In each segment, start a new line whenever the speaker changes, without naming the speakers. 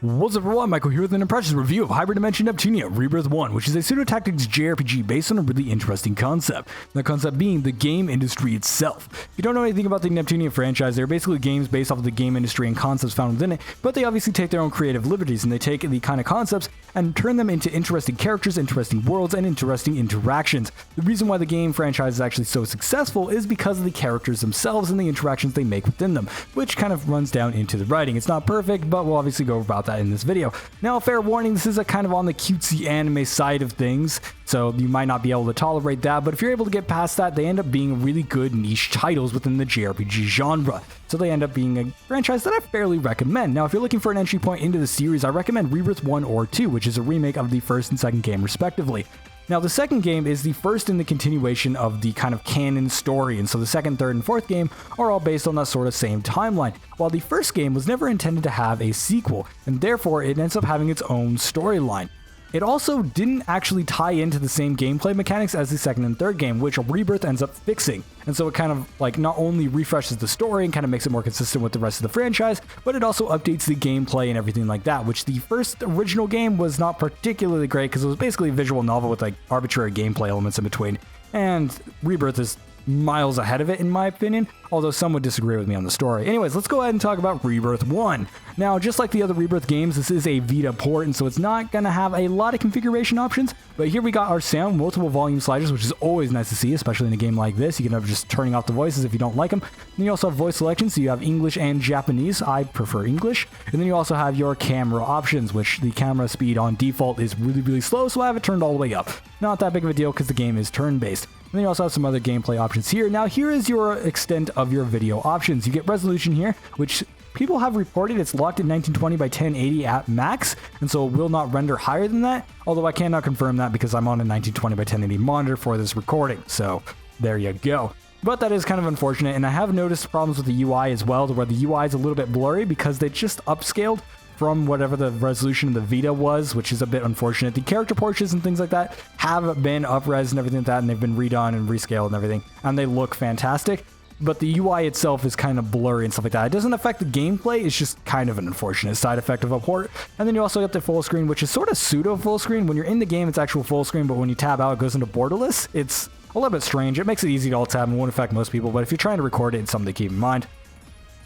What's up everyone, Michael here with an impressions review of Hyperdimension Neptunia Re, Birth1, which is a sudo-tactics JRPG based on a really interesting concept. The concept being the game industry itself. If you don't know anything about the Neptunia franchise, they're basically games based off of the game industry and concepts found within it, but they obviously take their own creative liberties and they take the kind of concepts and turn them into interesting characters, interesting worlds, and interesting interactions. The reason why the game franchise is actually so successful is because of the characters themselves and the interactions they make within them, which kind of runs down into the writing. It's not perfect, but we'll obviously go about that in this video. Now, fair warning, this is a kind of on the cutesy anime side of things, so you might not be able to tolerate that, but if you're able to get past that, they end up being really good niche titles within the JRPG genre. So they end up being a franchise that I fairly recommend. Now, if you're looking for an entry point into the series, I recommend Rebirth 1 or 2, which is a remake of the first and second game respectively. Now, the second game is the first in the continuation of the kind of canon story, and so the second, third, and fourth game are all based on that sort of same timeline, while the first game was never intended to have a sequel, and therefore it ends up having its own storyline. It also didn't actually tie into the same gameplay mechanics as the second and third game, which Rebirth ends up fixing. And so it kind of like not only refreshes the story and kind of makes it more consistent with the rest of the franchise, but it also updates the gameplay and everything like that, which the first original game was not particularly great because it was basically a visual novel with like arbitrary gameplay elements in between. And Rebirth is miles ahead of it in my opinion, although some would disagree with me on the story. Anyways, let's go ahead and talk about Rebirth 1. Now, just like the other Rebirth games, this is a Vita port, and so it's not going to have a lot of configuration options, but here we got our sound, multiple volume sliders, which is always nice to see, especially in a game like this. You can have just turning off the voices if you don't like them. Then you also have voice selection, so you have English and Japanese. I prefer English. And then you also have your camera options, which the camera speed on default is really slow, so I have it turned all the way up. Not that big of a deal because the game is turn-based. And then you also have some other gameplay options here. Now, here is your extent of your video options. You get resolution here, which people have reported it's locked at 1920 by 1080 at max, and so it will not render higher than that, although I cannot confirm that because I'm on a 1920 by 1080 monitor for this recording, so there you go. But that is kind of unfortunate, and I have noticed problems with the UI as well, to where the UI is a little bit blurry because they just upscaled from whatever the resolution of the Vita was, which is a bit unfortunate. The character portraits and things like that have been up-res and everything like that, and they've been redone and rescaled and everything, and they look fantastic. But the UI itself is kind of blurry and stuff like that. It doesn't affect the gameplay, it's just kind of an unfortunate side effect of a port. And then you also get the full screen, which is sort of pseudo full screen. When you're in the game, it's actual full screen, but when you tab out, it goes into borderless. It's a little bit strange. It makes it easy to alt tab and won't affect most people, but if you're trying to record it, it's something to keep in mind.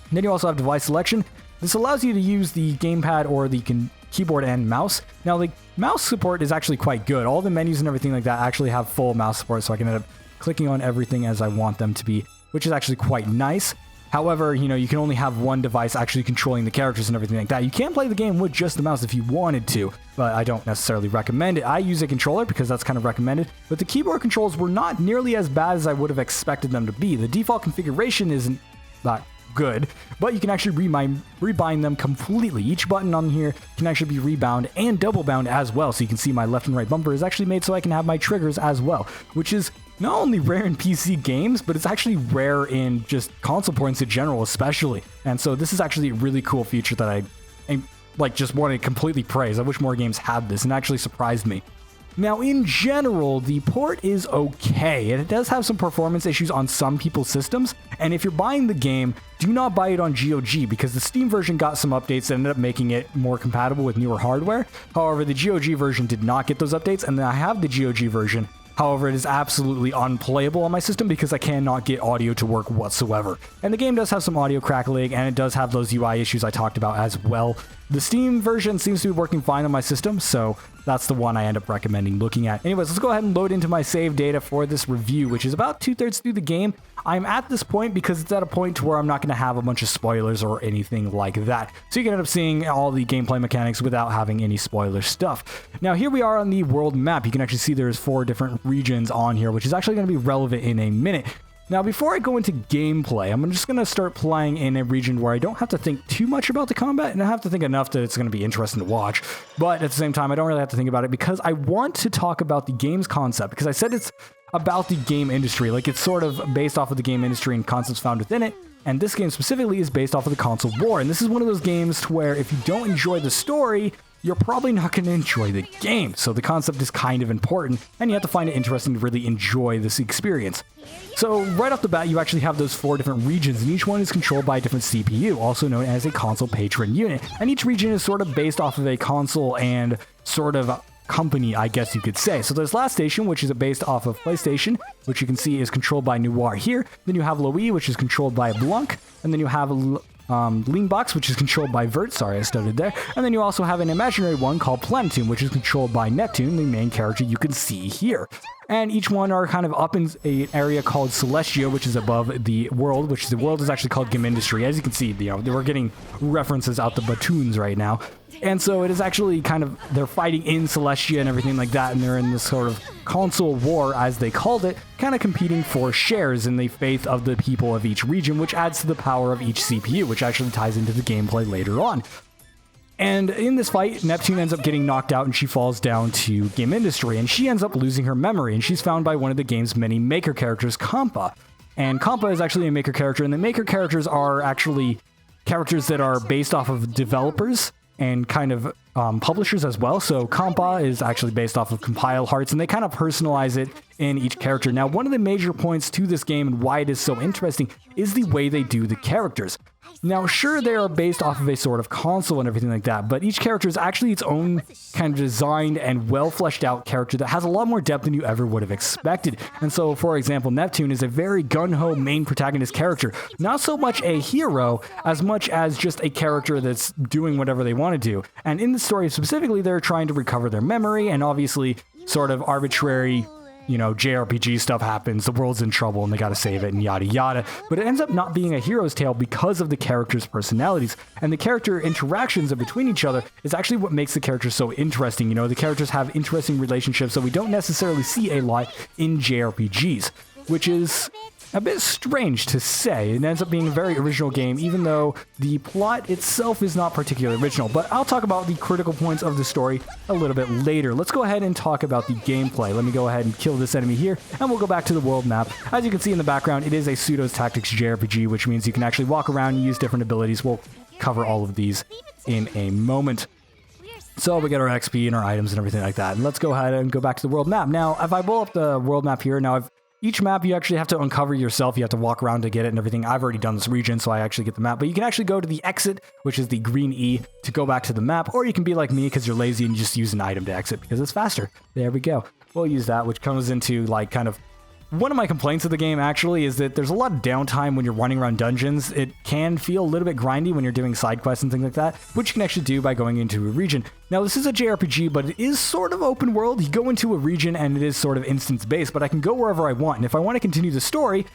And then you also have device selection. This allows you to use the gamepad or the keyboard and mouse. Now, the mouse support is actually quite good. All the menus and everything like that actually have full mouse support, so I can end up clicking on everything as I want them to be, which is actually quite nice. However, you can only have one device actually controlling the characters and everything like that. You can play the game with just the mouse if you wanted to, but I don't necessarily recommend it. I use a controller because that's kind of recommended, but the keyboard controls were not nearly as bad as I would have expected them to be. The default configuration isn't that good, but you can actually rebind them completely. Each button on here can actually be rebound and double bound as well, so you can see my left and right bumper is actually made so I can have my triggers as well, which is not only rare in PC games, but it's actually rare in just console ports in general especially. And so this is actually a really cool feature that I just want to completely praise. I wish more games had this, and it actually surprised me. Now, in general, the port is okay, and it does have some performance issues on some people's systems, and if you're buying the game, do not buy it on GOG, because the Steam version got some updates that ended up making it more compatible with newer hardware. However, the GOG version did not get those updates, and then I have the GOG version. However, it is absolutely unplayable on my system because I cannot get audio to work whatsoever. And the game does have some audio crackling, and it does have those UI issues I talked about as well. The Steam version seems to be working fine on my system, so that's the one I end up recommending looking at. Anyways, let's go ahead and load into my save data for this review, which is about 2/3 through the game. I'm at this point because it's at a point to where I'm not going to have a bunch of spoilers or anything like that. So you can end up seeing all the gameplay mechanics without having any spoiler stuff. Now, here we are on the world map. You can actually see there's 4 different regions on here, which is actually going to be relevant in a minute. Now, before I go into gameplay, I'm just going to start playing in a region where I don't have to think too much about the combat, and I have to think enough that it's going to be interesting to watch. But at the same time, I don't really have to think about it because I want to talk about the game's concept, because I said it's about the game industry, like it's sort of based off of the game industry and concepts found within it. And this game specifically is based off of the console war. And this is one of those games to where if you don't enjoy the story, you're probably not going to enjoy the game. So the concept is kind of important, and you have to find it interesting to really enjoy this experience. So right off the bat, you actually have those 4 different regions, and each one is controlled by a different CPU, also known as a console patron unit. And each region is sort of based off of a console and sort of company, I guess you could say. So there's Last Station, which is based off of PlayStation, which you can see is controlled by Noir here. Then you have Louis, which is controlled by Blanc. And then you have Leanbox, which is controlled by Vert. Sorry, I stuttered there. And then you also have an imaginary one called Planetune, which is controlled by Neptune, the main character you can see here. And each one are kind of up in an area called Celestia, which is above the world, which the world is actually called Gamindustry. As you can see, we're getting references out the batoons right now. And so it is actually kind of, they're fighting in Celestia and everything like that, and they're in this sort of console war, as they called it, kind of competing for shares in the faith of the people of each region, which adds to the power of each CPU, which actually ties into the gameplay later on. And in this fight, Neptune ends up getting knocked out and she falls down to Gamindustry, and she ends up losing her memory, and she's found by one of the game's many maker characters, Kampa. And Kampa is actually a maker character, and the maker characters are actually characters that are based off of developers and kind of publishers as well. So Kampa is actually based off of Compile Hearts, and they kind of personalize it in each character. Now, one of the major points to this game and why it is so interesting is the way they do the characters. Now, sure, they are based off of a sort of console and everything like that, but each character is actually its own kind of designed and well fleshed out character that has a lot more depth than you ever would have expected. And so, for example, Neptune is a very gun-ho main protagonist character. Not so much a hero as much as just a character that's doing whatever they want to do. And in the story specifically, they're trying to recover their memory, and obviously sort of arbitrary, JRPG stuff happens, the world's in trouble and they gotta save it and yada yada. But it ends up not being a hero's tale because of the characters' personalities. And the character interactions between each other is actually what makes the characters so interesting. The characters have interesting relationships that we don't necessarily see a lot in JRPGs, which is a bit strange to say. It ends up being a very original game, even though the plot itself is not particularly original. But I'll talk about the critical points of the story a little bit later. Let's go ahead and talk about the gameplay. Let me go ahead and kill this enemy here, and we'll go back to the world map. As you can see in the background, it is a sudo-tactics JRPG, which means you can actually walk around and use different abilities. We'll cover all of these in a moment. So we get our XP and our items and everything like that. And let's go ahead and go back to the world map. Now, if I pull up the world map here, each map you actually have to uncover yourself. You have to walk around to get it and everything. I've already done this region, so I actually get the map. But you can actually go to the exit, which is the green E, to go back to the map. Or you can be like me because you're lazy and you just use an item to exit because it's faster. There we go. We'll use that, which comes into kind of one of my complaints of the game, actually, is that there's a lot of downtime when you're running around dungeons. It can feel a little bit grindy when you're doing side quests and things like that, which you can actually do by going into a region. Now, this is a JRPG, but it is sort of open world. You go into a region and it is sort of instance-based, but I can go wherever I want. And if I want to continue the story,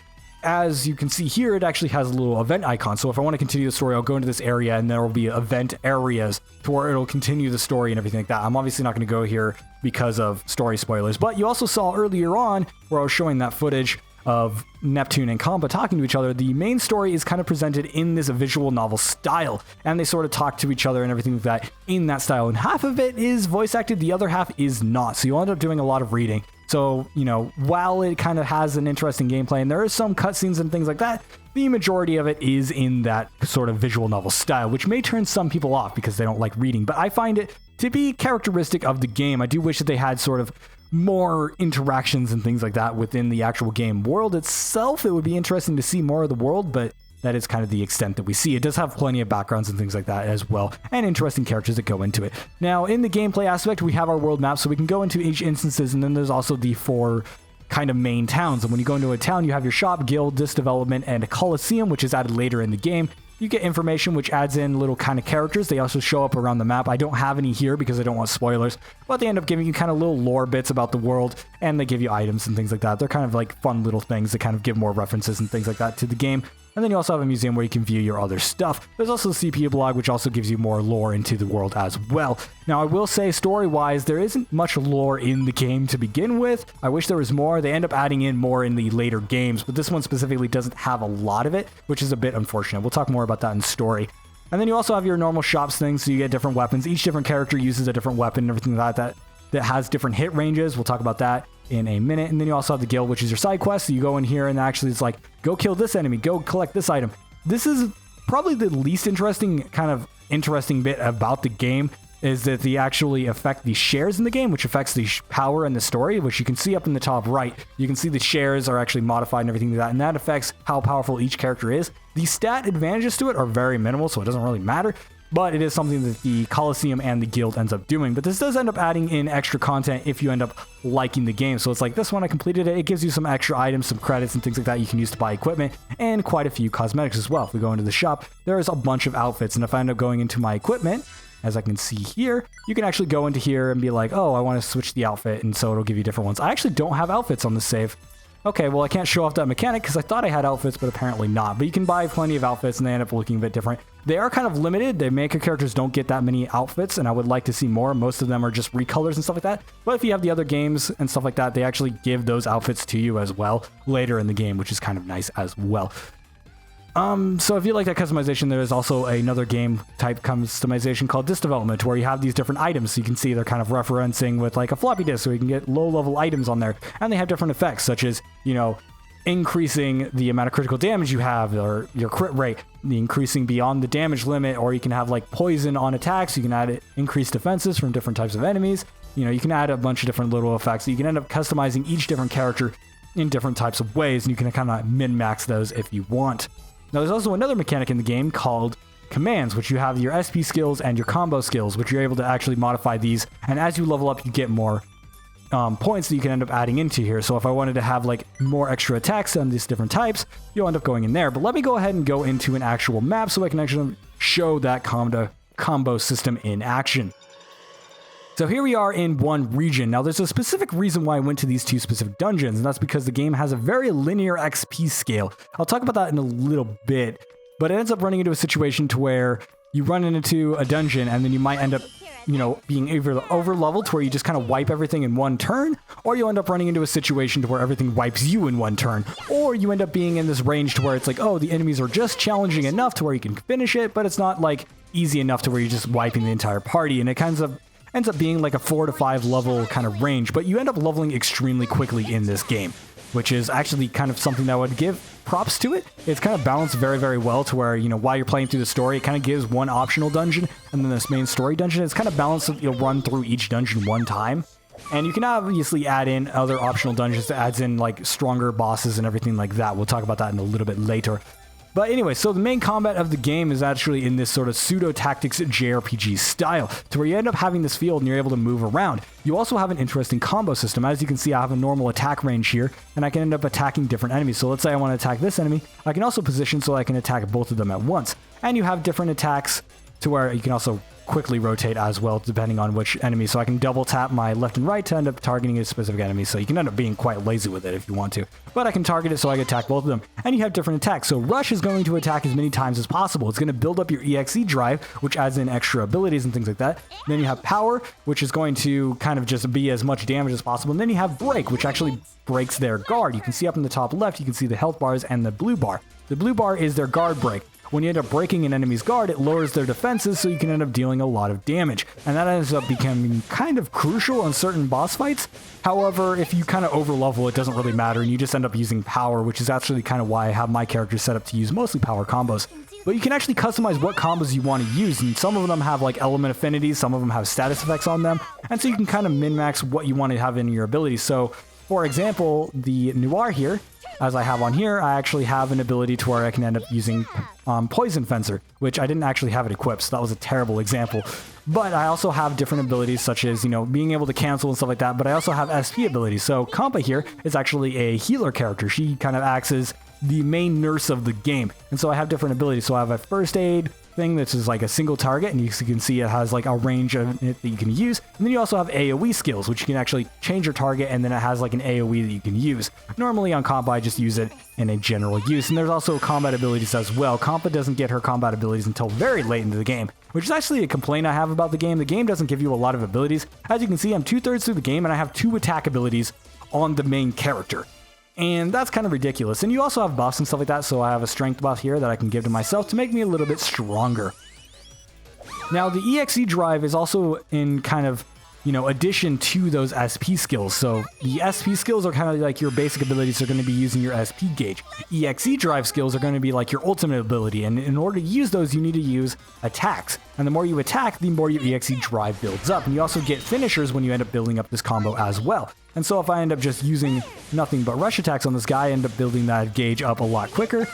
as you can see here, it actually has a little event icon. So if I want to continue the story, I'll go into this area and there will be event areas to where it'll continue the story and everything like that. I'm obviously not going to go here because of story spoilers, but you also saw earlier on where I was showing that footage of Neptune and Kampa talking to each other. The main story is kind of presented in this visual novel style, and they sort of talk to each other and everything like that in that style. And half of it is voice acted, the other half is not. So you'll end up doing a lot of reading. So, while it kind of has an interesting gameplay and there is some cutscenes and things like that, the majority of it is in that sort of visual novel style, which may turn some people off because they don't like reading. But I find it to be characteristic of the game. I do wish that they had sort of more interactions and things like that within the actual game world itself. It would be interesting to see more of the world, but that is kind of the extent that we see. It does have plenty of backgrounds and things like that as well, and interesting characters that go into it. Now, in the gameplay aspect, we have our world map, so we can go into each instances, and then there's also the 4 kind of main towns. And when you go into a town, you have your shop, guild, disc development, and a coliseum, which is added later in the game. You get information which adds in little kind of characters. They also show up around the map. I don't have any here because I don't want spoilers, but they end up giving you kind of little lore bits about the world, and they give you items and things like that. They're kind of like fun little things that kind of give more references and things like that to the game. And then you also have a museum where you can view your other stuff. There's also a CPU blog, which also gives you more lore into the world as well. Now, I will say, story-wise, there isn't much lore in the game to begin with. I wish there was more. They end up adding in more in the later games, but this one specifically doesn't have a lot of it, which is a bit unfortunate. We'll talk more about that in story. And then you also have your normal shops things, so you get different weapons. Each different character uses a different weapon and everything like that has different hit ranges. We'll talk about that in a minute. And then you also have the guild, which is your side quest. So you go in here and actually it's like, go kill this enemy, go collect this item. This is probably the least interesting bit about the game, is that they actually affect the shares in the game, which affects the power and the story, which you can see up in the top right. You can see the shares are actually modified and everything like that, and that affects how powerful each character is. The stat advantages to it are very minimal, so it doesn't really matter, but it is something that the Coliseum and the guild ends up doing. But this does end up adding in extra content if you end up liking the game. So it's like this one, I completed it. It gives you some extra items, some credits and things like that you can use to buy equipment, and quite a few cosmetics as well. If we go into the shop, there's a bunch of outfits, and if I end up going into my equipment, as I can see here, you can actually go into here and be like, oh, I want to switch the outfit, and so it'll give you different ones. I actually don't have outfits on the save. Okay, well, I can't show off that mechanic because I thought I had outfits, but apparently not. But you can buy plenty of outfits, and they end up looking a bit different. They are kind of limited. The maker characters don't get that many outfits, and I would like to see more. Most of them are just recolors and stuff like that. But if you have the other games and stuff like that, they actually give those outfits to you as well later in the game, which is kind of nice as well. So if you like that customization, there is also another game type customization called disc development, where you have these different items. So you can see they're kind of referencing with like a floppy disk, so you can get low level items on there, and they have different effects, such as, you know, increasing the amount of critical damage you have, or your crit rate, the increasing beyond the damage limit, or you can have like poison on attacks. You can add increased defenses from different types of enemies. You know, you can add a bunch of different little effects. So you can end up customizing each different character in different types of ways, and you can kind of min-max those if you want. Now, there's also another mechanic in the game called commands, which you have your SP skills and your combo skills, which you're able to actually modify these. And as you level up, you get more points that you can end up adding into here. So if I wanted to have like more extra attacks on these different types, you'll end up going in there. But let me go ahead and go into an actual map so I can actually show that combo system in action. So here we are in one region. Now, there's a specific reason why I went to these two specific dungeons, and that's because the game has a very linear XP scale. I'll talk about that in a little bit, but it ends up running into a situation to where you run into a dungeon, and then you might end up, you know, being either over leveled to where you just kind of wipe everything in one turn, or you end up running into a situation to where everything wipes you in one turn, or you end up being in this range to where it's like, oh, the enemies are just challenging enough to where you can finish it, but it's not like easy enough to where you're just wiping the entire party, and it kind of ends up being like a 4 to 5 level kind of range, but you end up leveling extremely quickly in this game, which is actually kind of something that I would give props to it. It's kind of balanced very, very well to where, you know, while you're playing through the story, it kind of gives one optional dungeon and then this main story dungeon. It's kind of balanced so that you'll run through each dungeon one time. And you can obviously add in other optional dungeons that adds in like stronger bosses and everything like that. We'll talk about that in a little bit later. But anyway, so the main combat of the game is actually in this sort of pseudo-tactics JRPG style, to where you end up having this field and you're able to move around. You also have an interesting combo system. As you can see, I have a normal attack range here, and I can end up attacking different enemies. So let's say I want to attack this enemy. I can also position so I can attack both of them at once. And you have different attacks to where you can also quickly rotate as well, depending on which enemy. So I can double tap my left and right to end up targeting a specific enemy. So you can end up being quite lazy with it if you want to. But I can target it so I can attack both of them. And you have different attacks. So Rush is going to attack as many times as possible. It's going to build up your EXE drive, which adds in extra abilities and things like that. Then you have Power, which is going to kind of just be as much damage as possible. And then you have Break, which actually breaks their guard. You can see up in the top left, you can see the health bars and the blue bar. The blue bar is their guard break. When you end up breaking an enemy's guard, it lowers their defenses, so you can end up dealing a lot of damage. And that ends up becoming kind of crucial in certain boss fights. However, if you kind of overlevel, it doesn't really matter, and you just end up using power, which is actually kind of why I have my character set up to use mostly power combos. But you can actually customize what combos you want to use, and some of them have like element affinities, some of them have status effects on them, and so you can kind of min-max what you want to have in your abilities. So, for example, the Noir here, as I have on here, I actually have an ability to where I can end up using Poison Fencer, which I didn't actually have it equipped, so that was a terrible example. But I also have different abilities such as, you know, being able to cancel and stuff like that, but I also have SP abilities. So Kampa here is actually a healer character. She kind of acts as the main nurse of the game. And so I have different abilities. So I have a first aid thing that's just like a single target, and you can see it has like a range of it that you can use. And then you also have AoE skills, which you can actually change your target, and then it has like an AoE that you can use. Normally on Kampa, I just use it in a general use. And there's also combat abilities as well. Kampa doesn't get her combat abilities until very late into the game, which is actually a complaint I have about the game. The game doesn't give you a lot of abilities. As you can see, I'm 2/3 through the game, and I have 2 attack abilities on the main character. And that's kind of ridiculous. And you also have buffs and stuff like that, so I have a strength buff here that I can give to myself to make me a little bit stronger. Now, the EXE drive is also in kind of addition to those SP skills. So the SP skills are kind of like your basic abilities are going to be using your SP gauge. EXE drive skills are going to be like your ultimate ability. And in order to use those, you need to use attacks. And the more you attack, the more your EXE drive builds up. And you also get finishers when you end up building up this combo as well. And so if I end up just using nothing but rush attacks on this guy, I end up building that gauge up a lot quicker.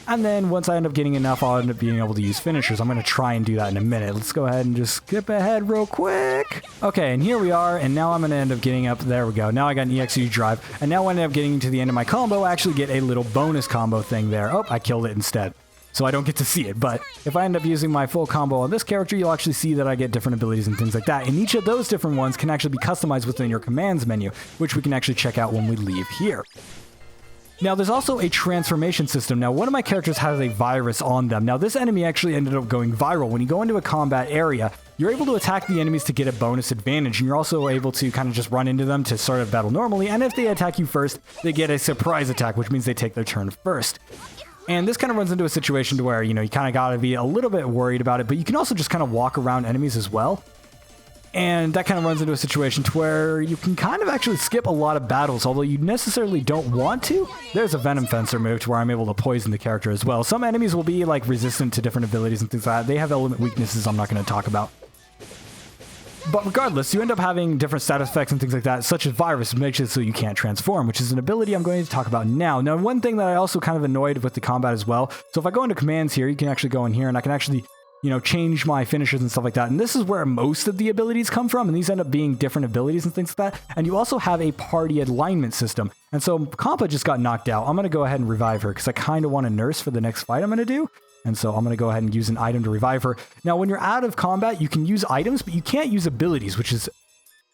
And then once I end up getting enough, I'll end up being able to use finishers. I'm going to try and do that in a minute. Let's go ahead and just skip ahead real quick. Okay, and here we are. And now I'm going to end up getting up. There we go. Now I got an EXE drive. And now when I end up getting to the end of my combo, I actually get a little bonus combo thing there. Oh, I killed it instead. So I don't get to see it. But if I end up using my full combo on this character, you'll actually see that I get different abilities and things like that. And each of those different ones can actually be customized within your commands menu, which we can actually check out when we leave here. Now, there's also a transformation system. Now, one of my characters has a virus on them. Now, this enemy actually ended up going viral. When you go into a combat area, you're able to attack the enemies to get a bonus advantage, and you're also able to kind of just run into them to start a battle normally, and if they attack you first, they get a surprise attack, which means they take their turn first. And this kind of runs into a situation to where, you kind of got to be a little bit worried about it, but you can also just kind of walk around enemies as well. And that kind of runs into a situation to where you can kind of actually skip a lot of battles, although you necessarily don't want to. There's a Venom Fencer move to where I'm able to poison the character as well. Some enemies will be like resistant to different abilities and things like that. They have element weaknesses I'm not going to talk about. But regardless, you end up having different status effects and things like that, such as virus, makes it so you can't transform, which is an ability I'm going to talk about now. Now, one thing that I also kind of annoyed with the combat as well, so if I go into commands here, you can actually go in here and I can actually change my finishers and stuff like that. And this is where most of the abilities come from. And these end up being different abilities and things like that. And you also have a party alignment system. And so Compa just got knocked out. I'm going to go ahead and revive her because I kind of want to nurse for the next fight I'm going to do. And so I'm going to go ahead and use an item to revive her. Now, when you're out of combat, you can use items, but you can't use abilities, which is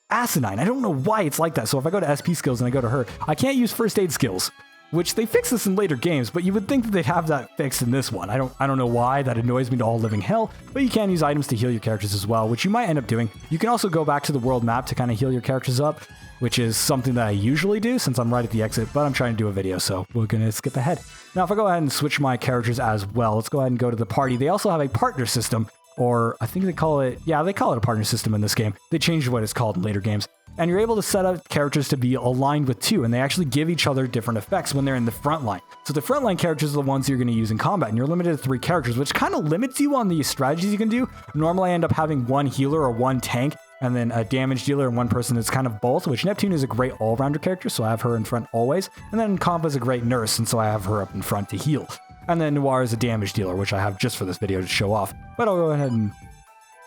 asinine. I don't know why it's like that. So if I go to SP skills and I go to her, I can't use first aid skills, which they fix this in later games, but you would think that they'd have that fixed in this one. I don't know why. That annoys me to all living hell, but you can use items to heal your characters as well, which you might end up doing. You can also go back to the world map to kind of heal your characters up, which is something that I usually do since I'm right at the exit, but I'm trying to do a video, so we're going to skip ahead. Now, if I go ahead and switch my characters as well, let's go ahead and go to the party. They also have a partner system, or I think they call it a partner system in this game. They changed what it's called in later games. And you're able to set up characters to be aligned with two, and they actually give each other different effects when they're in the front line. So the front line characters are the ones you're going to use in combat, and you're limited to 3 characters, which kind of limits you on the strategies you can do. Normally I end up having 1 healer or 1 tank, and then a damage dealer and 1 person that's kind of both, which Neptune is a great all-rounder character, so I have her in front always. And then Compa is a great nurse, and so I have her up in front to heal. And then Noir is a damage dealer, which I have just for this video to show off. But I'll go ahead and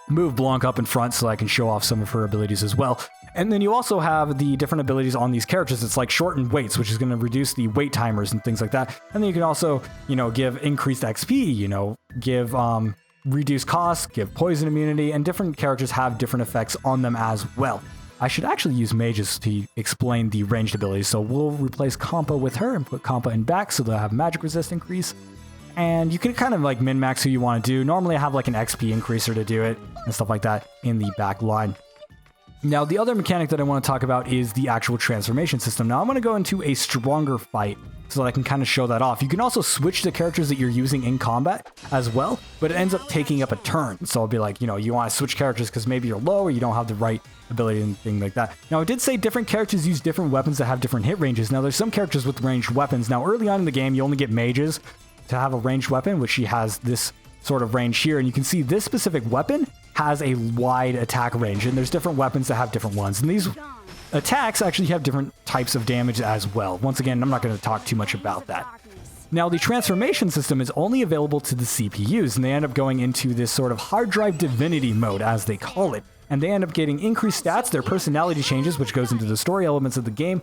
move Blanc up in front so I can show off some of her abilities as well. And then you also have the different abilities on these characters. It's like shortened weights, which is going to reduce the wait timers and things like that. And then you can also, give increased XP, give reduced costs, give poison immunity, and different characters have different effects on them as well. I should actually use mages to explain the ranged abilities. So we'll replace Compa with her and put Compa in back so they'll have magic resist increase. And you can kind of like min-max who you want to do. Normally I have like an XP increaser to do it and stuff like that in the back line. Now, the other mechanic that I want to talk about is the actual transformation system. Now, I'm going to go into a stronger fight so that I can kind of show that off. You can also switch the characters that you're using in combat as well, but it ends up taking up a turn. So I'll be like, you want to switch characters because maybe you're low or you don't have the right ability and thing like that. Now, I did say different characters use different weapons that have different hit ranges. Now, there's some characters with ranged weapons. Now, early on in the game, you only get mages to have a ranged weapon, which she has this sort of range here. And you can see this specific weapon has a wide attack range, and there's different weapons that have different ones. And these attacks actually have different types of damage as well. Once again, I'm not going to talk too much about that. Now, the transformation system is only available to the CPUs, and they end up going into this sort of hard drive divinity mode, as they call it. And they end up getting increased stats, their personality changes, which goes into the story elements of the game,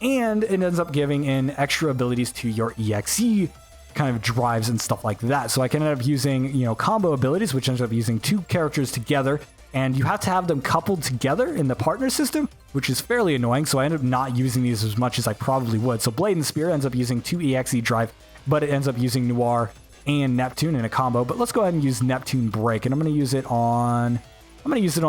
and it ends up giving in extra abilities to your EXE kind of drives and stuff like that. So I can end up using, combo abilities, which ends up using 2 characters together, and you have to have them coupled together in the partner system, which is fairly annoying. So I end up not using these as much as I probably would. So Blade and Spear ends up using 2 EXE drive, but it ends up using Noir and Neptune in a combo. But let's go ahead and use Neptune Break, and I'm going to use it on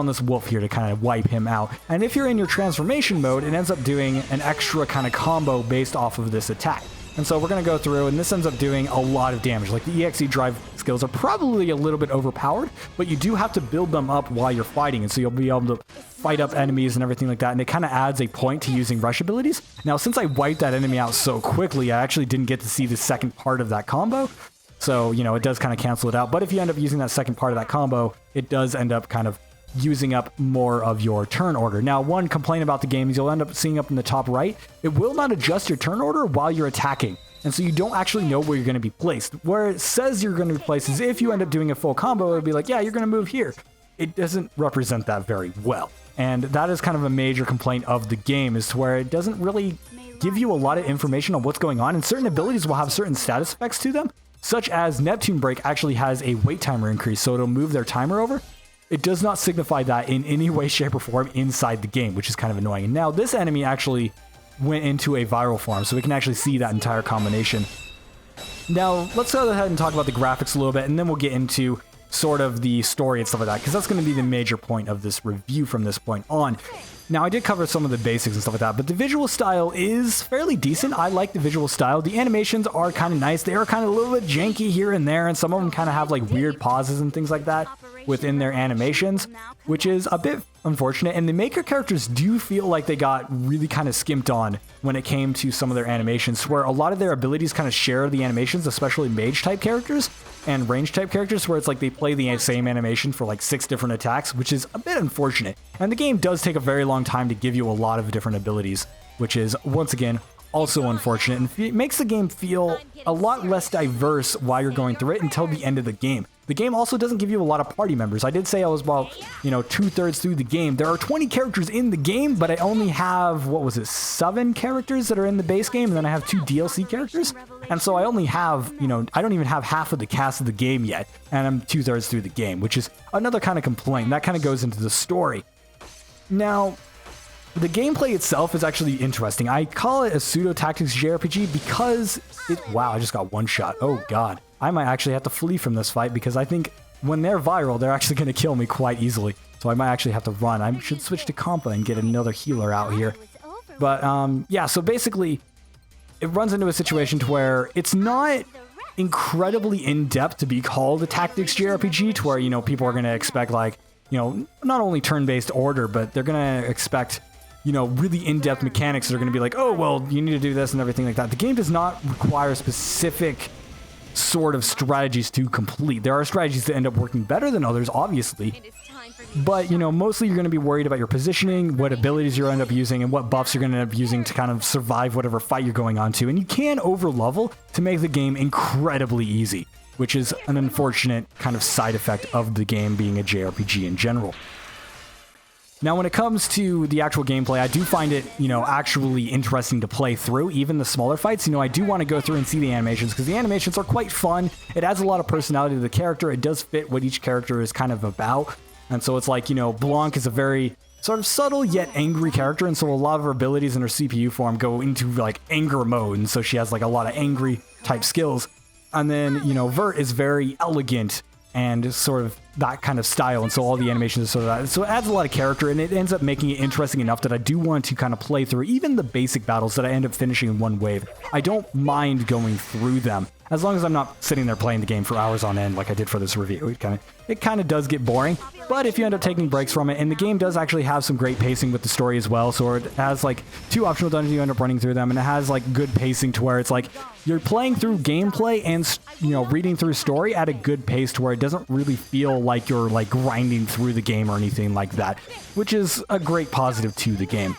this wolf here to kind of wipe him out. And if you're in your transformation mode, it ends up doing an extra kind of combo based off of this attack. And so we're going to go through, and this ends up doing a lot of damage. Like, the EXE drive skills are probably a little bit overpowered, but you do have to build them up while you're fighting, and so you'll be able to fight up enemies and everything like that, and it kind of adds a point to using rush abilities. Now, since I wiped that enemy out so quickly, I actually didn't get to see the second part of that combo. So, you know, it does kind of cancel it out. But if you end up using that second part of that combo, it does end up kind of using up more of your turn order. Now, one complaint about the game is you'll end up seeing up in the top right, it will not adjust your turn order while you're attacking. And so you don't actually know where you're going to be placed. Where it says you're going to be placed is if you end up doing a full combo, it'll be like, yeah, you're going to move here. It doesn't represent that very well. And that is kind of a major complaint of the game, is to where it doesn't really give you a lot of information on what's going on. And certain abilities will have certain status effects to them, such as Neptune Break actually has a wait timer increase, so it'll move their timer over. It does not signify that in any way, shape, or form inside the game, which is kind of annoying. And now this enemy actually went into a viral form, so we can actually see that entire combination. Now, let's go ahead and talk about the graphics a little bit, and then we'll get into sort of the story and stuff like that, because that's going to be the major point of this review from this point on. Now, I did cover some of the basics and stuff like that, but the visual style is fairly decent. I like the visual style. The animations are kind of nice. They are kind of a little bit janky here and there, and some of them kind of have like weird pauses and things like that within their animations, which is a bit unfortunate. And the maker characters do feel like they got really kind of skimped on when it came to some of their animations, where a lot of their abilities kind of share the animations, especially mage type characters and range type characters, where it's like they play the same animation for like 6 different attacks, which is a bit unfortunate. And the game does take a very long time to give you a lot of different abilities, which is, once again, also unfortunate, and it makes the game feel a lot less diverse while you're going through it until the end of the game. The game also doesn't give you a lot of party members. I did say I was about, 2/3 through the game. There are 20 characters in the game, but I only have, 7 characters that are in the base game, and then I have 2 DLC characters. And so I only have, I don't even have half of the cast of the game yet, and I'm 2/3 through the game, which is another kind of complaint. That kind of goes into the story. Now, the gameplay itself is actually interesting. I call it a pseudo-tactics JRPG because wow, I just got one shot. Oh god. I might actually have to flee from this fight, because I think when they're viral, they're actually going to kill me quite easily. So I might actually have to run. I should switch to Compa and get another healer out here. But yeah, so basically, it runs into a situation to where it's not incredibly in-depth to be called a tactics JRPG, to where, people are going to expect, like, not only turn-based order, but they're going to expect, really in-depth mechanics that are going to be like, oh, well, you need to do this and everything like that. The game does not require specific sort of strategies to complete. There are strategies that end up working better than others, obviously, but mostly you're going to be worried about your positioning, what abilities you end up using, and what buffs you're going to end up using to kind of survive whatever fight you're going on to. And you can over level to make the game incredibly easy, which is an unfortunate kind of side effect of the game being a JRPG in general. Now, when it comes to the actual gameplay, I do find it, actually interesting to play through, even the smaller fights. I do want to go through and see the animations, because the animations are quite fun. It adds a lot of personality to the character. It does fit what each character is kind of about. And so it's like, Blanc is a very sort of subtle yet angry character, and so a lot of her abilities in her CPU form go into, like, anger mode, and so she has, like, a lot of angry type skills. And then, Vert is very elegant and sort of that kind of style, and so all the animations are sort of that. So it adds a lot of character, and it ends up making it interesting enough that I do want to kind of play through even the basic battles that I end up finishing in one wave. I don't mind going through them, as long as I'm not sitting there playing the game for hours on end like I did for this review. It kind of does get boring, but if you end up taking breaks from it, and the game does actually have some great pacing with the story as well, so it has like 2 optional dungeons, you end up running through them, and it has like good pacing to where it's like you're playing through gameplay and reading through story at a good pace, to where it doesn't really feel like you're like grinding through the game or anything like that, which is a great positive to the game.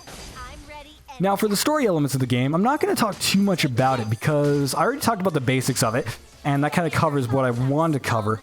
Now, for the story elements of the game, I'm not going to talk too much about it, because I already talked about the basics of it, and that kind of covers what I wanted to cover.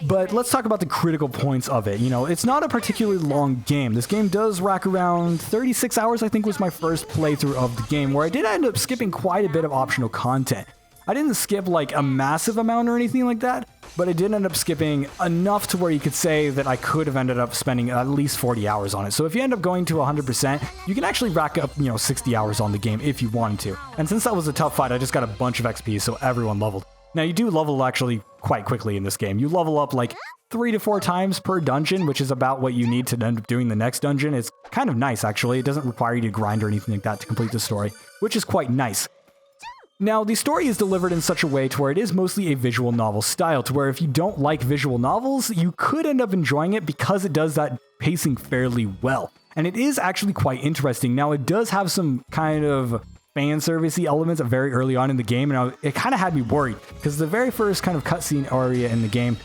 But let's talk about the critical points of it. It's not a particularly long game. This game does rack around 36 hours, I think was my first playthrough of the game, where I did end up skipping quite a bit of optional content. I didn't skip like a massive amount or anything like that, but I did end up skipping enough to where you could say that I could have ended up spending at least 40 hours on it. So if you end up going to 100%, you can actually rack up, 60 hours on the game if you wanted to. And since that was a tough fight, I just got a bunch of XP, so everyone leveled. Now, you do level actually quite quickly in this game. You level up like 3 to 4 times per dungeon, which is about what you need to end up doing the next dungeon. It's kind of nice, actually. It doesn't require you to grind or anything like that to complete the story, which is quite nice. Now, the story is delivered in such a way to where it is mostly a visual novel style, to where if you don't like visual novels, you could end up enjoying it because it does that pacing fairly well. And it is actually quite interesting. Now, it does have some kind of fan servicey elements very early on in the game, and it kind of had me worried, because the very first kind of cutscene area in the game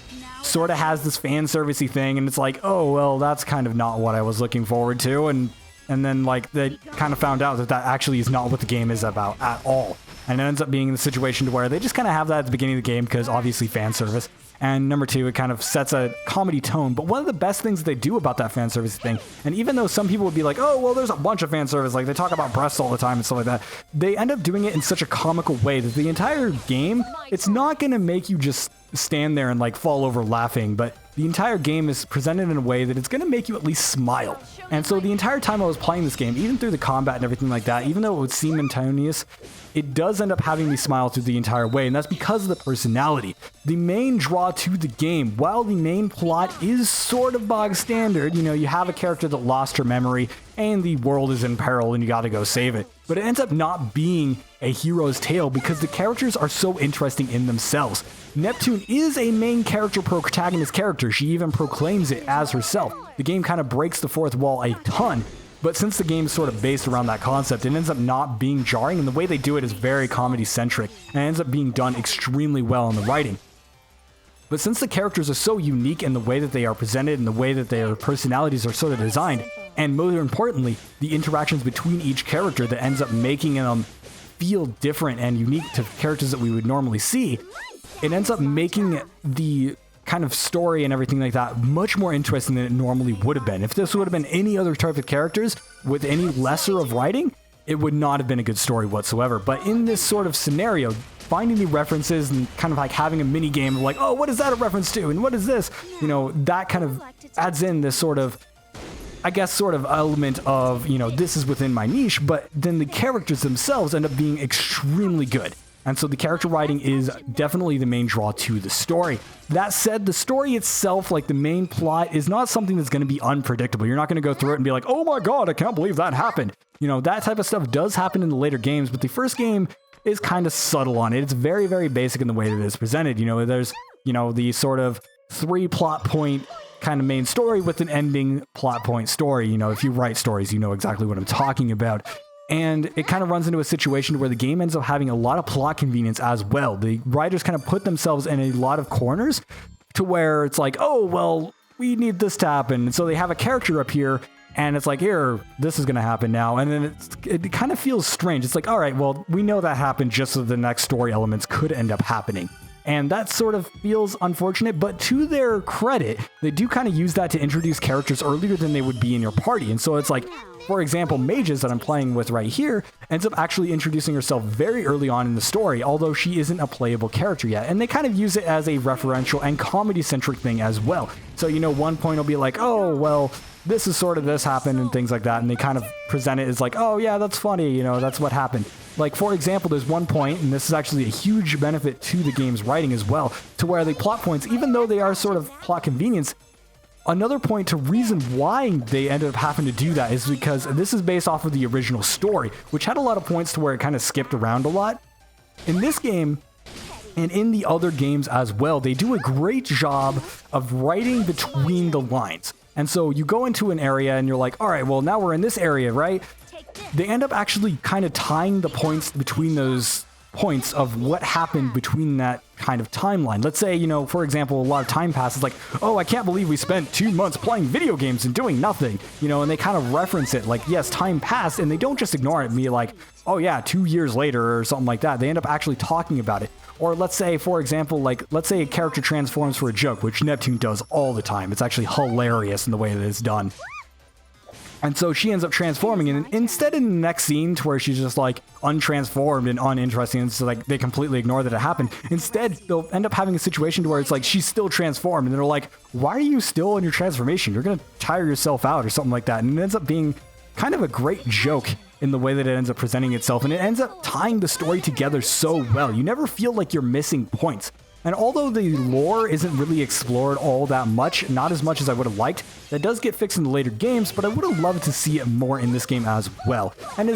sort of has this fan servicey thing, and it's like, oh, well, that's kind of not what I was looking forward to, and then like they kind of found out that that actually is not what the game is about at all. And it ends up being in the situation to where they just kind of have that at the beginning of the game because obviously fan service. And number two, it kind of sets a comedy tone. But one of the best things that they do about that fan service thing, and even though some people would be like, oh, well, there's a bunch of fan service, like they talk about breasts all the time and stuff like that, they end up doing it in such a comical way that the entire game, it's not going to make you just stand there and like fall over laughing, but the entire game is presented in a way that it's going to make you at least smile. And so the entire time I was playing this game, even through the combat and everything like that, even though it would seem monotonous, it does end up having me smile through the entire way, and that's because of the personality. The main draw to the game, while the main plot is sort of bog standard, you know, you have a character that lost her memory and the world is in peril and you gotta go save it, but it ends up not being a hero's tale because the characters are so interesting in themselves. Neptune is a main character protagonist character. She even proclaims it as herself. The game kind of breaks the fourth wall a ton, but since the game is sort of based around that concept, it ends up not being jarring, and the way they do it is very comedy-centric, and it ends up being done extremely well in the writing. But since the characters are so unique in the way that they are presented and the way that their personalities are sort of designed, and more importantly, the interactions between each character that ends up making them feel different and unique to characters that we would normally see, it ends up making the kind of story and everything like that much more interesting than it normally would have been. If this would have been any other type of characters with any lesser of writing, it would not have been a good story whatsoever. But in this sort of scenario, finding the references and kind of like having a mini game of like, oh, what is that a reference to? And what is this? You know, that kind of adds in this sort of, I guess, sort of element of, you know, this is within my niche, but then the characters themselves end up being extremely good. And so the character writing is definitely the main draw to the story. That said, the story itself, like the main plot, is not something that's going to be unpredictable. You're not going to go through it and be like, oh my god, I can't believe that happened. You know, that type of stuff does happen in the later games, but the first game is kind of subtle on it. It's very, very basic in the way that it's presented. You know, there's, you know, the sort of 3 plot point kind of main story with an ending plot point story. You know, if you write stories, you know exactly what I'm talking about. And it kind of runs into a situation where the game ends up having a lot of plot convenience as well. The writers kind of put themselves in a lot of corners to where it's like, oh, well, we need this to happen. And so they have a character up here and it's like, here, this is going to happen now. And then it kind of feels strange. It's like, all right, well, we know that happened just so the next story elements could end up happening. And that sort of feels unfortunate, but to their credit, they do kind of use that to introduce characters earlier than they would be in your party. And so it's like, for example, Mages that I'm playing with right here ends up actually introducing herself very early on in the story, although she isn't a playable character yet. And they kind of use it as a referential and comedy-centric thing as well. So, you know, one point will be like, oh, well, this is sort of this happened and things like that. And they kind of present it as like, oh, yeah, that's funny. You know, that's what happened. Like, for example, there's one point, and this is actually a huge benefit to the game's writing as well, to where the plot points, even though they are sort of plot convenience, another point to reason why they ended up having to do that is because this is based off of the original story, which had a lot of points to where it kind of skipped around a lot. In this game, and in the other games as well, they do a great job of writing between the lines. And so you go into an area and you're like, all right, well, now we're in this area, right? They end up actually kind of tying the points between those points of what happened between that kind of timeline. Let's say, you know, for example, a lot of time passes, like, oh, I can't believe we spent 2 months playing video games and doing nothing, you know, and they kind of reference it like, yes, time passed, and they don't just ignore it and be like, oh yeah, 2 years later or something like that. They end up actually talking about it. Or let's say, for example, like, let's say a character transforms for a joke, which Neptune does all the time. It's actually hilarious in the way that it's done. And so she ends up transforming, and instead in the next scene to where she's just like untransformed and uninteresting, and so like they completely ignore that it happened. Instead, they'll end up having a situation to where it's like she's still transformed, and they're like, why are you still in your transformation? You're gonna tire yourself out or something like that. And it ends up being kind of a great joke in the way that it ends up presenting itself, and it ends up tying the story together so well. You never feel like you're missing points. And although the lore isn't really explored all that much, not as much as I would have liked, that does get fixed in the later games, but I would have loved to see it more in this game as well. And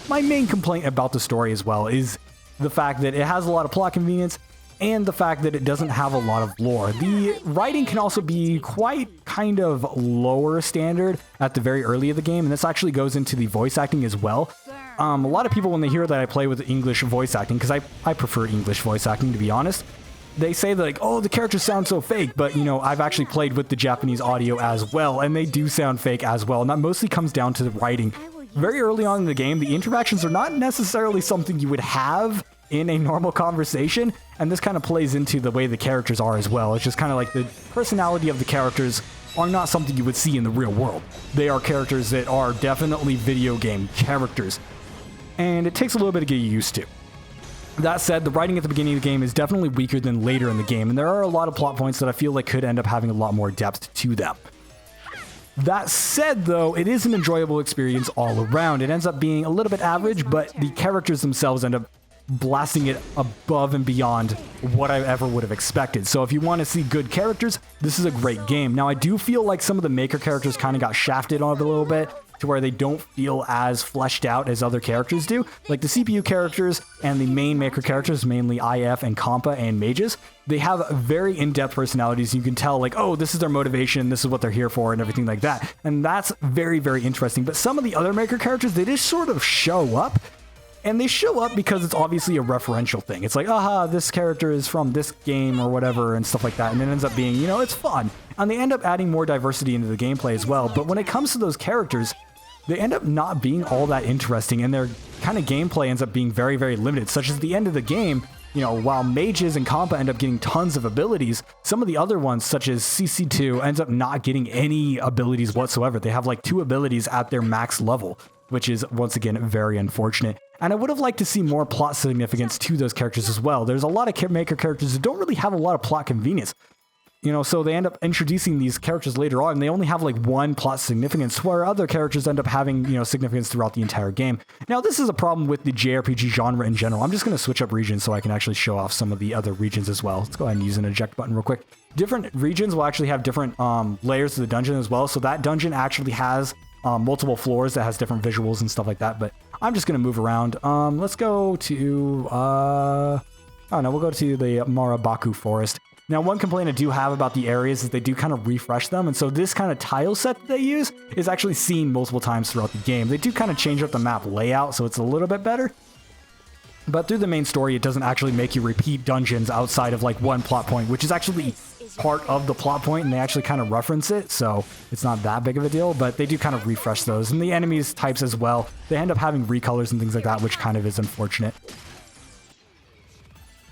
my main complaint about the story as well is the fact that it has a lot of plot convenience, and the fact that it doesn't have a lot of lore. The writing can also be quite kind of lower standard at the very early of the game, and this actually goes into the voice acting as well. A lot of people, when they hear that I play with English voice acting, because I prefer English voice acting, to be honest, they say that, like, oh, the characters sound so fake, but, you know, I've actually played with the Japanese audio as well, and they do sound fake as well, and that mostly comes down to the writing. Very early on in the game, the interactions are not necessarily something you would have in a normal conversation, and this kind of plays into the way the characters are as well. It's just kind of like the personality of the characters are not something you would see in the real world. They are characters that are definitely video game characters, and it takes a little bit to get used to. That said, the writing at the beginning of the game is definitely weaker than later in the game, and there are a lot of plot points that I feel like could end up having a lot more depth to them. That said, though, it is an enjoyable experience all around. It ends up being a little bit average, but the characters themselves end up blasting it above and beyond what I ever would have expected. So if you want to see good characters, this is a great game. Now, I do feel like some of the maker characters kind of got shafted on it a little bit, to where they don't feel as fleshed out as other characters do. Like the CPU characters and the main maker characters, mainly IF and Compa and mages, they have very in-depth personalities. You can tell, like, oh, this is their motivation, this is what they're here for, and everything like that. And that's very, very interesting. But some of the other maker characters, they just sort of show up. And they show up because it's obviously a referential thing. It's like, aha, this character is from this game or whatever and stuff like that. And it ends up being, you know, it's fun. And they end up adding more diversity into the gameplay as well. But when it comes to those characters, they end up not being all that interesting, and their kind of gameplay ends up being very, very limited, such as at the end of the game, you know, while mages and Compa end up getting tons of abilities, some of the other ones, such as CC2, ends up not getting any abilities whatsoever. They have like 2 abilities at their max level, which is, once again, very unfortunate. And I would have liked to see more plot significance to those characters as well. There's a lot of maker characters that don't really have a lot of plot convenience. You know, so they end up introducing these characters later on, and they only have like 1 plot significance, where other characters end up having, you know, significance throughout the entire game. Now, this is a problem with the JRPG genre in general. I'm just going to switch up regions so I can actually show off some of the other regions as well. Let's go ahead and use an eject button real quick. Different regions will actually have different layers to the dungeon as well. So that dungeon actually has multiple floors that has different visuals and stuff like that. But I'm just going to move around. Let's go to, I don't know, we'll go to the Marabaku Forest. Now, one complaint I do have about the areas is they do kind of refresh them, and so this kind of tile set that they use is actually seen multiple times throughout the game. They do kind of change up the map layout, so it's a little bit better. But through the main story, it doesn't actually make you repeat dungeons outside of like 1 plot point, which is actually part of the plot point, and they actually kind of reference it, so it's not that big of a deal, but they do kind of refresh those. And the enemies types as well, they end up having recolors and things like that, which kind of is unfortunate.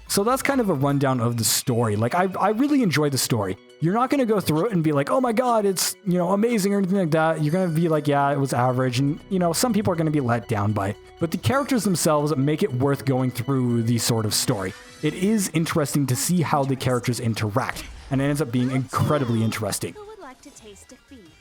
So that's kind of a rundown of the story. Like, I really enjoy the story. You're not going to go through it and be like, oh my god, it's, you know, amazing or anything like that. You're going to be like, yeah, it was average. And, you know, some people are going to be let down by it. But the characters themselves make it worth going through the sort of story. It is interesting to see how the characters interact. And it ends up being incredibly interesting.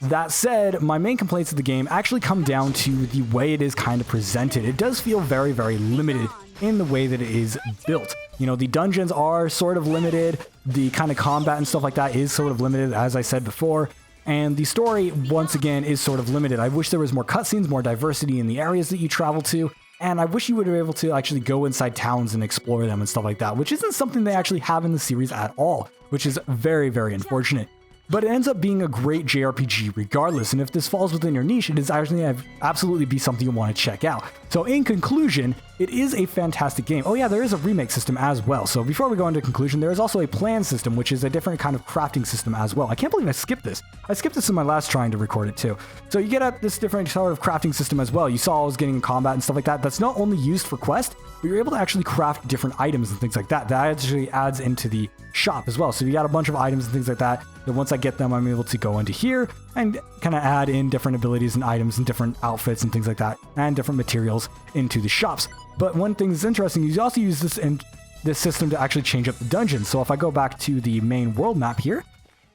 That said, my main complaints of the game actually come down to the way it is kind of presented. It does feel very, very limited in the way that it is built. You know, the dungeons are sort of limited, the kind of combat and stuff like that is sort of limited, as I said before, and the story, once again, is sort of limited. I wish there was more cutscenes, more diversity in the areas that you travel to, and I wish you would be able to actually go inside towns and explore them and stuff like that, which isn't something they actually have in the series at all, which is very, very unfortunate. But it ends up being a great JRPG regardless, and if this falls within your niche, it is actually absolutely be something you want to check out. So in conclusion, it is a fantastic game. Oh yeah, there is a remake system as well. So before we go into conclusion, there is also a plan system, which is a different kind of crafting system as well. I can't believe I skipped this. I skipped this in my last trying to record it too. So you get at this different sort of crafting system as well. You saw I was getting in combat and stuff like that. That's not only used for quest, but you're able to actually craft different items and things like that. That actually adds into the shop as well. So you got a bunch of items and things like that. Then once I get them, I'm able to go into here and kind of add in different abilities and items and different outfits and things like that, and different materials into the shops. But one thing that's interesting is you also use this system to actually change up the dungeons. So if I go back to the main world map here,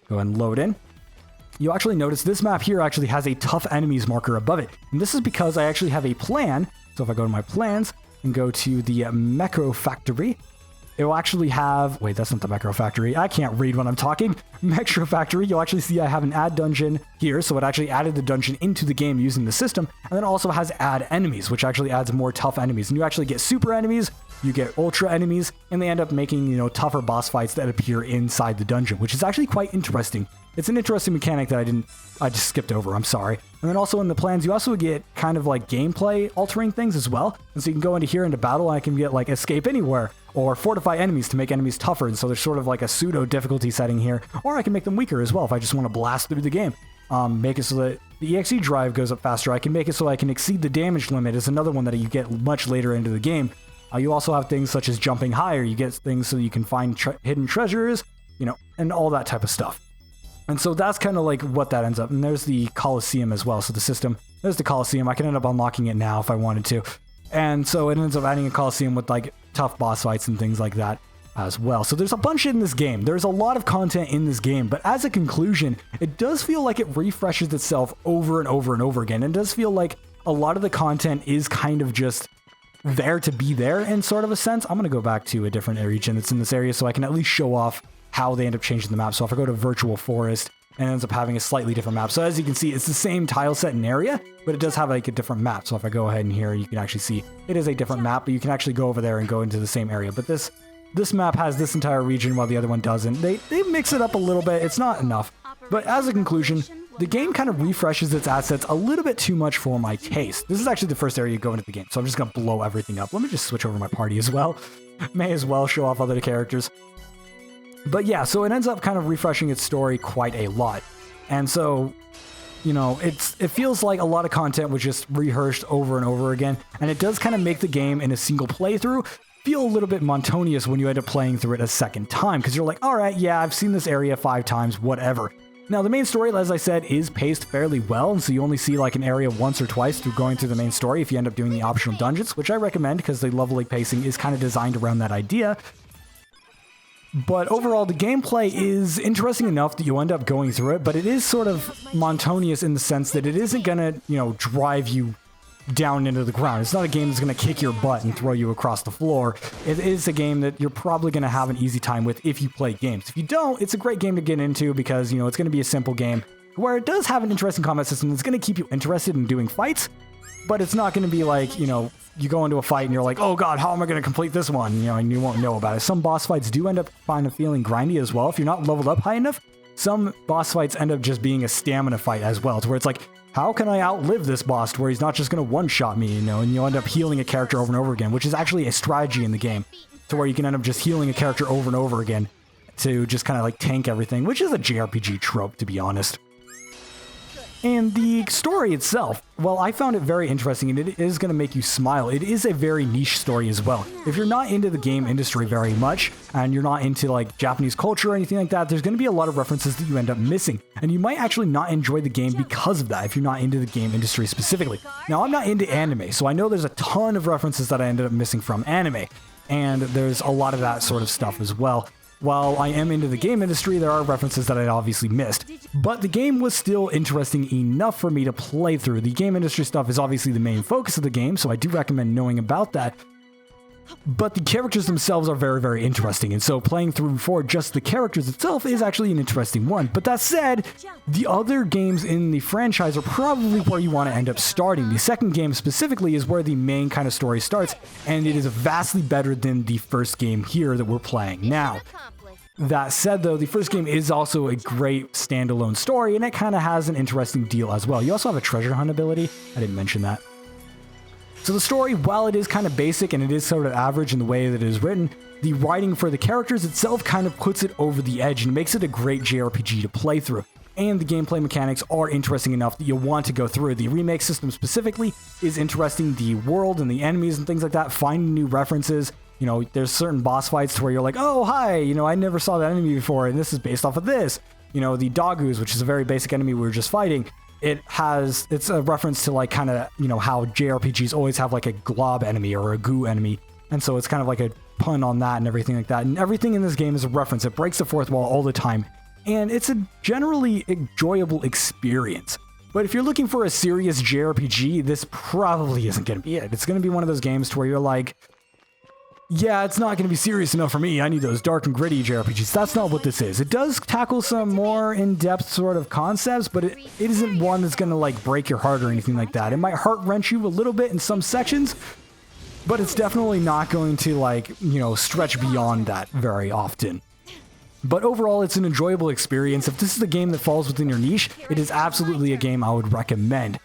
go ahead and load in, you'll actually notice this map here actually has a tough enemies marker above it. And this is because I actually have a plan. So if I go to my plans and go to the Mecro Factory, it will actually have, wait, that's not the Mechro Factory. I can't read when I'm talking. Mechro Factory, you'll actually see I have an add dungeon here. So it actually added the dungeon into the game using the system. And then it also has add enemies, which actually adds more tough enemies. And you actually get super enemies, you get ultra enemies, and they end up making, you know, tougher boss fights that appear inside the dungeon, which is actually quite interesting. It's an interesting mechanic that I just skipped over, I'm sorry. And then also in the plans, you also get kind of like gameplay altering things as well. And so you can go into here into battle, and I can get like escape anywhere or fortify enemies to make enemies tougher. And so there's sort of like a pseudo difficulty setting here, or I can make them weaker as well if I just want to blast through the game. Make it so that the EXE drive goes up faster. I can make it so I can exceed the damage limit is another one that you get much later into the game. You also have things such as jumping higher. You get things so you can find hidden treasures, you know, and all that type of stuff. And so that's kind of like what that ends up. And there's the Coliseum as well. So the system, there's the Coliseum. I can end up unlocking it now if I wanted to. And so it ends up adding a Coliseum with like tough boss fights and things like that as well. So there's a bunch in this game. There's a lot of content in this game. But as a conclusion, it does feel like it refreshes itself over and over and over again. It does feel like a lot of the content is kind of just there to be there in sort of a sense. I'm going to go back to a different region that's in this area so I can at least show off how they end up changing the map. So if I go to Virtual Forest, and it ends up having a slightly different map. So as you can see, it's the same tile set and area, but it does have like a different map. So if I go ahead and here, you can actually see it is a different map, but you can actually go over there and go into the same area. But this map has this entire region while the other one doesn't. They mix it up a little bit. It's not enough. But as a conclusion, the game kind of refreshes its assets a little bit too much for my taste. This is actually the first area you go into the game, so I'm just going to blow everything up. Let me just switch over my party as well. May as well show off other characters. But yeah, so it ends up kind of refreshing its story quite a lot. And so, you know, it feels like a lot of content was just rehearsed over and over again. And it does kind of make the game in a single playthrough feel a little bit monotonous when you end up playing through it a second time. Because you're like, all right, yeah, I've seen this area 5 times, whatever. Now, the main story, as I said, is paced fairly well, and so you only see like an area once or twice through going through the main story if you end up doing the optional dungeons, which I recommend because the level pacing is kind of designed around that idea. But overall, the gameplay is interesting enough that you end up going through it, but it is sort of monotonous in the sense that it isn't gonna, you know, drive you down into the ground. It's not a game that's going to kick your butt and throw you across the floor. It is a game that you're probably going to have an easy time with if you play games. If you don't, it's a great game to get into because, you know, it's going to be a simple game where it does have an interesting combat system that's going to keep you interested in doing fights, but it's not going to be like, you know, you go into a fight and you're like, oh god, how am I going to complete this one? You know, and you won't know about it. Some boss fights do end up feeling grindy as well. If you're not leveled up high enough, some boss fights end up just being a stamina fight as well, to where it's like, how can I outlive this boss to where he's not just going to one-shot me, you know, and you'll end up healing a character over and over again, which is actually a strategy in the game, to where you can end up just healing a character over and over again to just kind of like tank everything, which is a JRPG trope, to be honest. And the story itself, well, I found it very interesting, and it is going to make you smile. It is a very niche story as well. If you're not into the game industry very much, and you're not into like Japanese culture or anything like that, there's going to be a lot of references that you end up missing. And you might actually not enjoy the game because of that, if you're not into the game industry specifically. Now, I'm not into anime, so I know there's a ton of references that I ended up missing from anime. And there's a lot of that sort of stuff as well. While I am into the game industry, there are references that I obviously missed. But the game was still interesting enough for me to play through. The game industry stuff is obviously the main focus of the game, so I do recommend knowing about that. But the characters themselves are very, very interesting, and so playing through for just the characters itself is actually an interesting one. But that said, the other games in the franchise are probably where you want to end up starting. The second game specifically is where the main kind of story starts, and it is vastly better than the first game here that we're playing now. That said, though, the first game is also a great standalone story, and it kind of has an interesting deal as well. You also have a treasure hunt ability. I didn't mention that. So the story, while it is kind of basic and it is sort of average in the way that it is written, the writing for the characters itself kind of puts it over the edge and makes it a great JRPG to play through. And the gameplay mechanics are interesting enough that you'll want to go through. The remake system specifically is interesting. The world and the enemies and things like that, finding new references. You know, there's certain boss fights where you're like, oh, hi, you know, I never saw that enemy before, and this is based off of this. You know, the Dogus, which is a very basic enemy we were just fighting, it's a reference to like kind of, you know, how JRPGs always have like a glob enemy or a goo enemy. And so it's kind of like a pun on that and everything like that. And everything in this game is a reference. It breaks the fourth wall all the time. And it's a generally enjoyable experience. But if you're looking for a serious JRPG, this probably isn't going to be it. It's going to be one of those games to where you're like, yeah, it's not going to be serious enough for me. I need those dark and gritty JRPGs. That's not what this is. It does tackle some more in-depth sort of concepts, but it isn't one that's going to like break your heart or anything like that. It might heart-wrench you a little bit in some sections, but it's definitely not going to like, you know, stretch beyond that very often. But overall, it's an enjoyable experience. If this is a game that falls within your niche, it is absolutely a game I would recommend.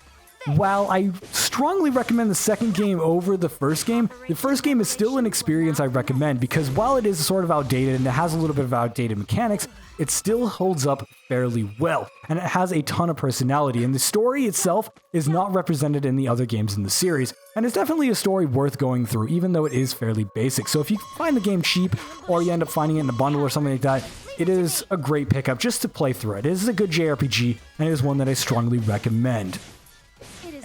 While I strongly recommend the second game over the first game is still an experience I recommend because while it is sort of outdated and it has a little bit of outdated mechanics, it still holds up fairly well, and it has a ton of personality, and the story itself is not represented in the other games in the series, and it's definitely a story worth going through, even though it is fairly basic. So if you find the game cheap, or you end up finding it in a bundle or something like that, it is a great pickup just to play through it. It is a good JRPG, and it is one that I strongly recommend.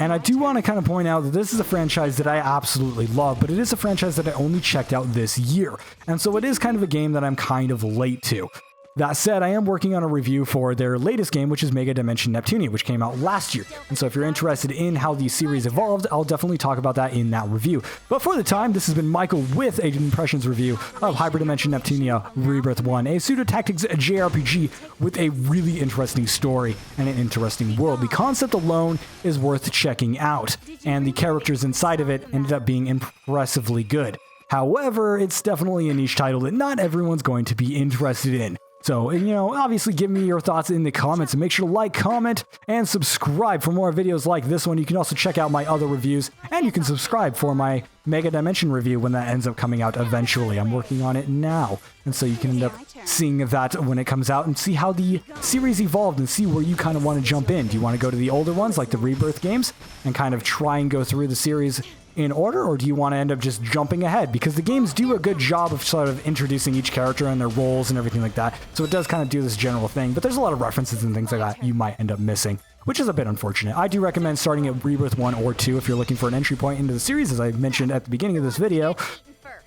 And I do want to kind of point out that this is a franchise that I absolutely love, but it is a franchise that I only checked out this year. And so it is kind of a game that I'm kind of late to. That said, I am working on a review for their latest game, which is Mega Dimension Neptunia, which came out last year. And so if you're interested in how the series evolved, I'll definitely talk about that in that review. But for the time, this has been Michael with an impressions review of Hyperdimension Neptunia Rebirth 1, a sudo-tactics JRPG with a really interesting story and an interesting world. The concept alone is worth checking out, and the characters inside of it ended up being impressively good. However, it's definitely a niche title that not everyone's going to be interested in. So, you know, obviously give me your thoughts in the comments and make sure to like, comment, and subscribe for more videos like this one. You can also check out my other reviews, and you can subscribe for my Mega Dimension review when that ends up coming out eventually. I'm working on it now, and so you can end up seeing that when it comes out and see how the series evolved and see where you kind of want to jump in. Do you want to go to the older ones like the Rebirth games and kind of try and go through the series in order, or do you want to end up just jumping ahead? Because the games do a good job of sort of introducing each character and their roles and everything like that, so it does kind of do this general thing, but there's a lot of references and things like that you might end up missing, which is a bit unfortunate. I do recommend starting at Rebirth 1 or 2 if you're looking for an entry point into the series, as I mentioned at the beginning of this video.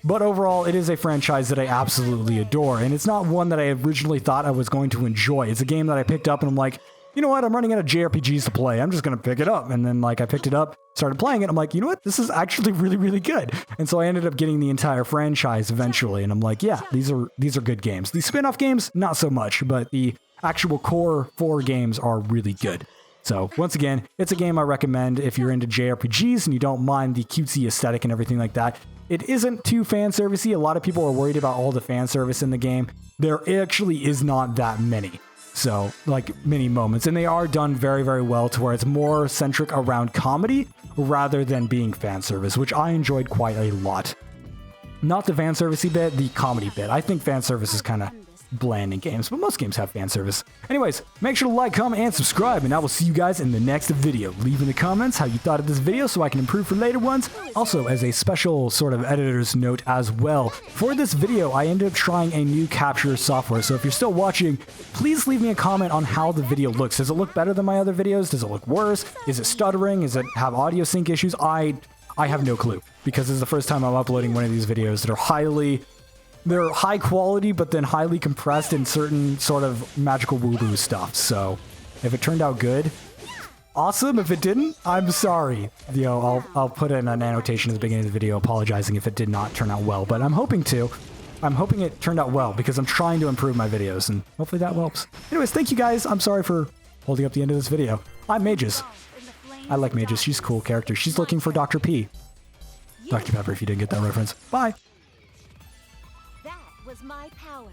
But overall, it is a franchise that I absolutely adore, and it's not one that I originally thought I was going to enjoy. It's a game that I picked up and I'm like, you know what, I'm running out of JRPGs to play. I'm just going to pick it up. And then like I picked it up, started playing it. I'm like, you know what, this is actually really, really good. And so I ended up getting the entire franchise eventually. And I'm like, yeah, these are good games. The spin-off games, not so much, but the actual core 4 games are really good. So once again, it's a game I recommend if you're into JRPGs and you don't mind the cutesy aesthetic and everything like that. It isn't too fan servicey. A lot of people are worried about all the fan service in the game. There actually is not that many. So, like, many moments. And they are done very, very well to where it's more centric around comedy rather than being fan service, which I enjoyed quite a lot. Not the fan servicey bit, the comedy bit. I think fan service is kind of bland in games, but most games have fan service. Anyways, make sure to like, comment, and subscribe, and I will see you guys in the next video. Leave in the comments how you thought of this video so I can improve for later ones. Also, as a special sort of editor's note as well, for this video, I ended up trying a new capture software, so if you're still watching, please leave me a comment on how the video looks. Does it look better than my other videos? Does it look worse? Is it stuttering? Does it have audio sync issues? I have no clue, because this is the first time I'm uploading one of these videos that are they're high quality, but then highly compressed in certain sort of magical woo-woo stuff. So if it turned out good, awesome. If it didn't, I'm sorry. You know, I'll put in an annotation at the beginning of the video apologizing if it did not turn out well, but I'm hoping it turned out well because I'm trying to improve my videos and hopefully that helps. Anyways, thank you guys. I'm sorry for holding up the end of this video. I'm Mages. I like Mages. She's a cool character. She's looking for Dr. P. Dr. Pepper, if you didn't get that reference. Bye.
That was my power.